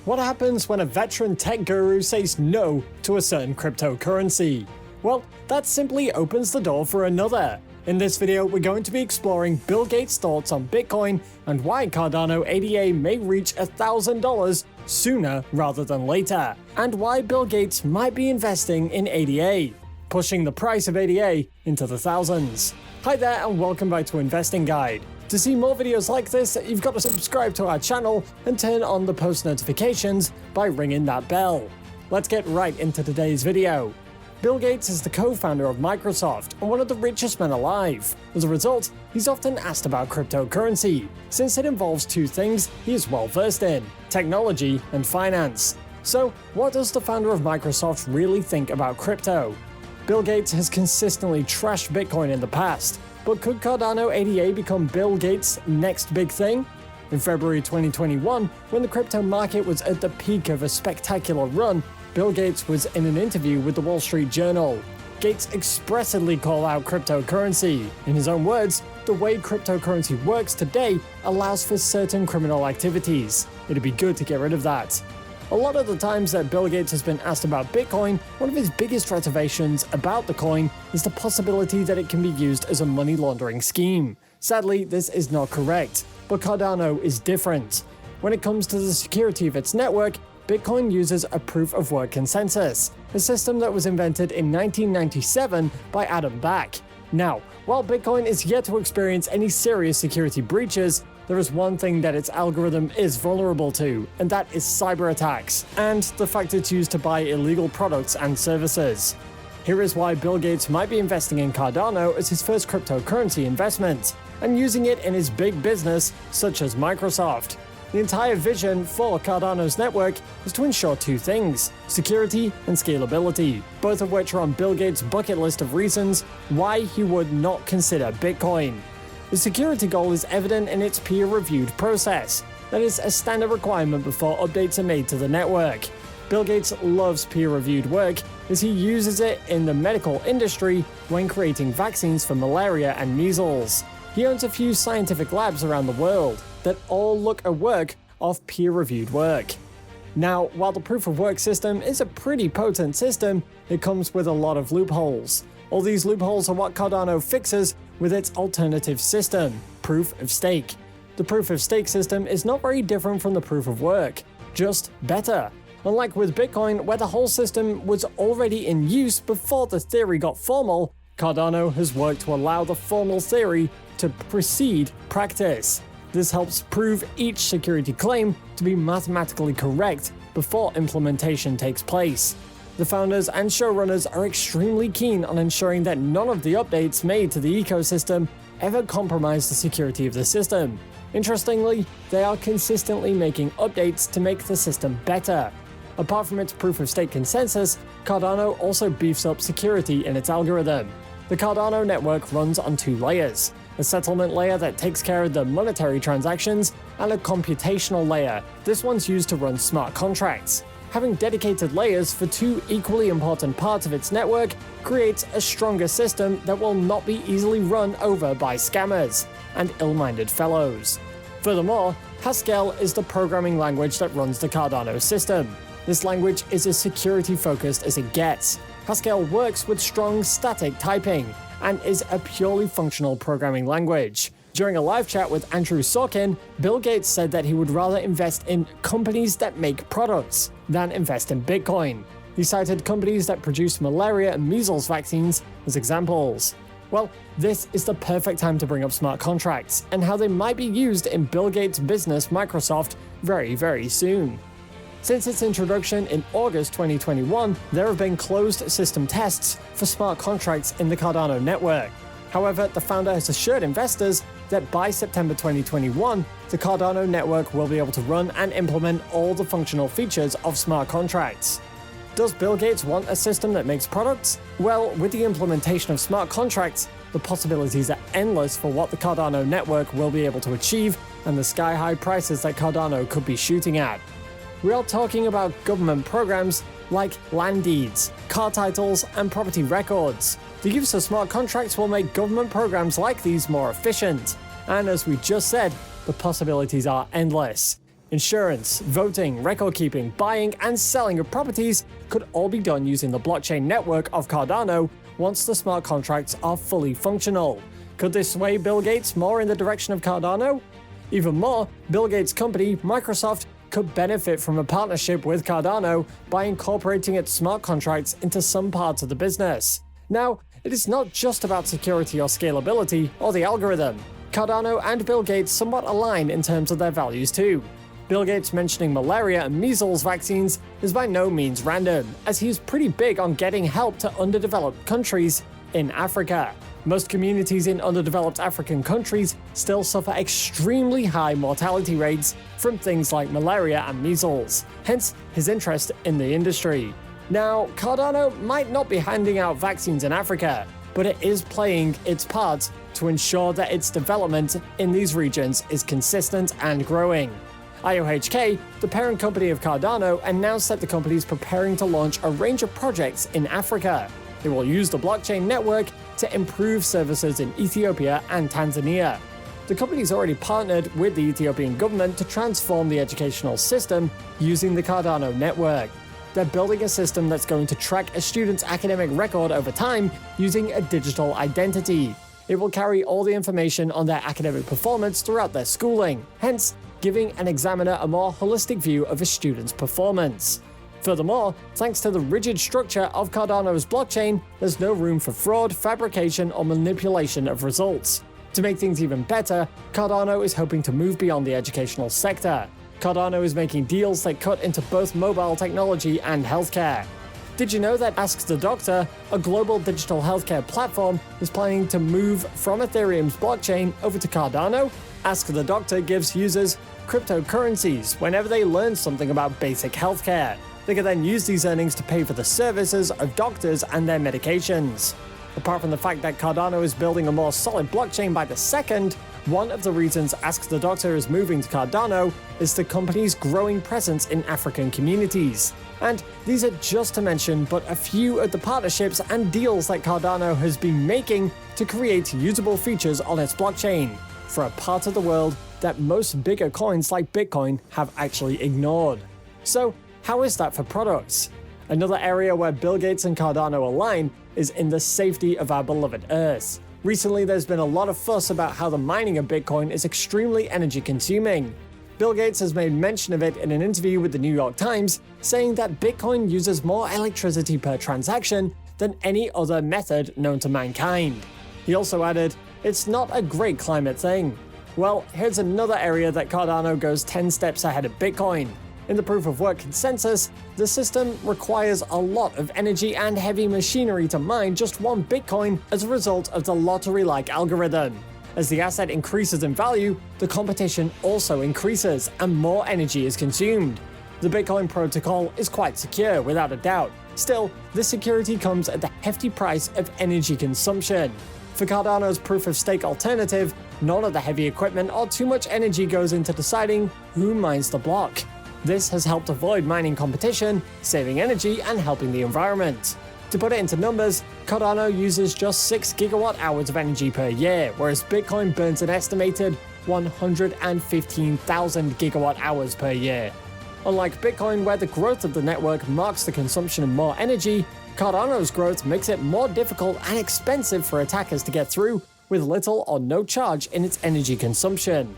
What happens when a veteran tech guru says no to a certain cryptocurrency? Well, that simply opens the door for another. In this video, we're going to be exploring Bill Gates' thoughts on Bitcoin and why Cardano ADA may reach $1,000 sooner rather than later, and why Bill Gates might be investing in ADA, pushing the price of ADA into the thousands. Hi there and welcome back to Investing Guide. To see more videos like this, you've got to subscribe to our channel and turn on the post notifications by ringing that bell. Let's get right into today's video. Bill Gates is the co-founder of Microsoft and one of the richest men alive. As a result, he's often asked about cryptocurrency, since it involves two things he is well versed in: technology and finance. So, what does the founder of Microsoft really think about crypto? Bill Gates has consistently trashed Bitcoin in the past, but could Cardano ADA become Bill Gates' next big thing? In February 2021, when the crypto market was at the peak of a spectacular run, Bill Gates was in an interview with the Wall Street Journal. Gates expressly called out cryptocurrency. In his own words, the way cryptocurrency works today allows for certain criminal activities. It'd be good to get rid of that. A lot of the times that Bill Gates has been asked about Bitcoin, one of his biggest reservations about the coin is the possibility that it can be used as a money laundering scheme. Sadly, this is not correct, but Cardano is different. When it comes to the security of its network, Bitcoin uses a proof-of-work consensus, a system that was invented in 1997 by Adam Back. Now, while Bitcoin is yet to experience any serious security breaches, there is one thing that its algorithm is vulnerable to, and that is cyber attacks, and the fact it's used to buy illegal products and services. Here is why Bill Gates might be investing in Cardano as his first cryptocurrency investment, and using it in his big business, such as Microsoft. The entire vision for Cardano's network is to ensure two things: security and scalability, both of which are on Bill Gates' bucket list of reasons why he would not consider Bitcoin. The security goal is evident in its peer-reviewed process. That is a standard requirement before updates are made to the network. Bill Gates loves peer-reviewed work as he uses it in the medical industry when creating vaccines for malaria and measles. He owns a few scientific labs around the world that all look at work of peer-reviewed work. Now, while the proof-of-work system is a pretty potent system, it comes with a lot of loopholes. All these loopholes are what Cardano fixes with its alternative system, proof of stake. The proof of stake system is not very different from the proof of work, just better. Unlike with Bitcoin, where the whole system was already in use before the theory got formal, Cardano has worked to allow the formal theory to precede practice. This helps prove each security claim to be mathematically correct before implementation takes place. The founders and showrunners are extremely keen on ensuring that none of the updates made to the ecosystem ever compromise the security of the system. Interestingly, they are consistently making updates to make the system better. Apart from its proof-of-stake consensus, Cardano also beefs up security in its algorithm. The Cardano network runs on two layers: a settlement layer that takes care of the monetary transactions, and a computational layer. This one's used to run smart contracts. Having dedicated layers for two equally important parts of its network creates a stronger system that will not be easily run over by scammers and ill-minded fellows. Furthermore, Haskell is the programming language that runs the Cardano system. This language is as security-focused as it gets. Haskell works with strong static typing and is a purely functional programming language. During a live chat with Andrew Sorkin, Bill Gates said that he would rather invest in companies that make products than invest in Bitcoin. He cited companies that produce malaria and measles vaccines as examples. Well, this is the perfect time to bring up smart contracts and how they might be used in Bill Gates' business Microsoft very soon. Since its introduction in August 2021, there have been closed system tests for smart contracts in the Cardano network. However, the founder has assured investors that by September 2021, the Cardano network will be able to run and implement all the functional features of smart contracts. Does Bill Gates want a system that makes products? Well, with the implementation of smart contracts, the possibilities are endless for what the Cardano network will be able to achieve and the sky-high prices that Cardano could be shooting at. We are talking about government programs like land deeds, car titles, and property records. The use of smart contracts will make government programs like these more efficient. And as we just said, the possibilities are endless. Insurance, voting, record-keeping, buying, and selling of properties could all be done using the blockchain network of Cardano once the smart contracts are fully functional. Could this sway Bill Gates more in the direction of Cardano? Even more, Bill Gates' company, Microsoft, could benefit from a partnership with Cardano by incorporating its smart contracts into some parts of the business. Now, it is not just about security or scalability or the algorithm. Cardano and Bill Gates somewhat align in terms of their values too. Bill Gates mentioning malaria and measles vaccines is by no means random, as he's pretty big on getting help to underdeveloped countries in Africa. Most communities in underdeveloped African countries still suffer extremely high mortality rates from things like malaria and measles, hence his interest in the industry. Now, Cardano might not be handing out vaccines in Africa, but it is playing its part to ensure that its development in these regions is consistent and growing. IOHK, the parent company of Cardano, announced that the company is preparing to launch a range of projects in Africa. It will use the blockchain network to improve services in Ethiopia and Tanzania. The company's already partnered with the Ethiopian government to transform the educational system using the Cardano network. They're building a system that's going to track a student's academic record over time using a digital identity. It will carry all the information on their academic performance throughout their schooling, hence giving an examiner a more holistic view of a student's performance. Furthermore, thanks to the rigid structure of Cardano's blockchain, there's no room for fraud, fabrication, or manipulation of results. To make things even better, Cardano is hoping to move beyond the educational sector. Cardano is making deals that cut into both mobile technology and healthcare. Did you know that Ask the Doctor, a global digital healthcare platform, is planning to move from Ethereum's blockchain over to Cardano? Ask the Doctor gives users cryptocurrencies whenever they learn something about basic healthcare. They can then use these earnings to pay for the services of doctors and their medications. Apart from the fact that Cardano is building a more solid blockchain by the second, one of the reasons Ask the Doctor is moving to Cardano is the company's growing presence in African communities. And these are just to mention but a few of the partnerships and deals that Cardano has been making to create usable features on its blockchain for a part of the world that most bigger coins like Bitcoin have actually ignored. So, how is that for products? Another area where Bill Gates and Cardano align is in the safety of our beloved Earth. Recently, there's been a lot of fuss about how the mining of Bitcoin is extremely energy consuming. Bill Gates has made mention of it in an interview with the New York Times, saying that Bitcoin uses more electricity per transaction than any other method known to mankind. He also added, "It's not a great climate thing." Well, here's another area that Cardano goes 10 steps ahead of Bitcoin. In the proof of work consensus, the system requires a lot of energy and heavy machinery to mine just one Bitcoin as a result of the lottery-like algorithm. As the asset increases in value, the competition also increases and more energy is consumed. The Bitcoin protocol is quite secure, without a doubt. Still, this security comes at the hefty price of energy consumption. For Cardano's proof-of-stake alternative, none of the heavy equipment or too much energy goes into deciding who mines the block. This has helped avoid mining competition, saving energy, and helping the environment. To put it into numbers, Cardano uses just 6 gigawatt-hours of energy per year, whereas Bitcoin burns an estimated 115,000 gigawatt-hours per year. Unlike Bitcoin, where the growth of the network marks the consumption of more energy, Cardano's growth makes it more difficult and expensive for attackers to get through, with little or no charge in its energy consumption.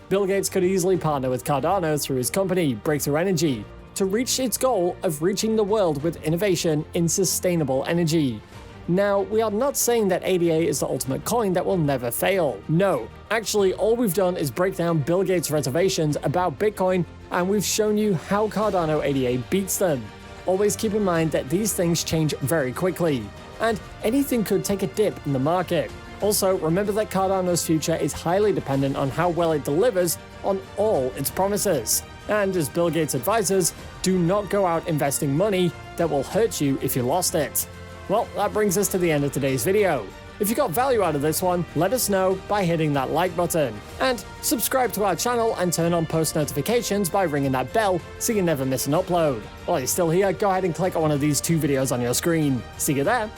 Bill Gates could easily partner with Cardano through his company, Breakthrough Energy, to reach its goal of reaching the world with innovation in sustainable energy. Now, we are not saying that ADA is the ultimate coin that will never fail. No, actually all we've done is break down Bill Gates' reservations about Bitcoin, and we've shown you how Cardano ADA beats them. Always keep in mind that these things change very quickly, and anything could take a dip in the market. Also, remember that Cardano's future is highly dependent on how well it delivers on all its promises. And as Bill Gates advises, do not go out investing money that will hurt you if you lost it. Well, that brings us to the end of today's video. If you got value out of this one, let us know by hitting that like button. And subscribe to our channel and turn on post notifications by ringing that bell so you never miss an upload. While you're still here, go ahead and click on one of these 2 videos on your screen. See you there.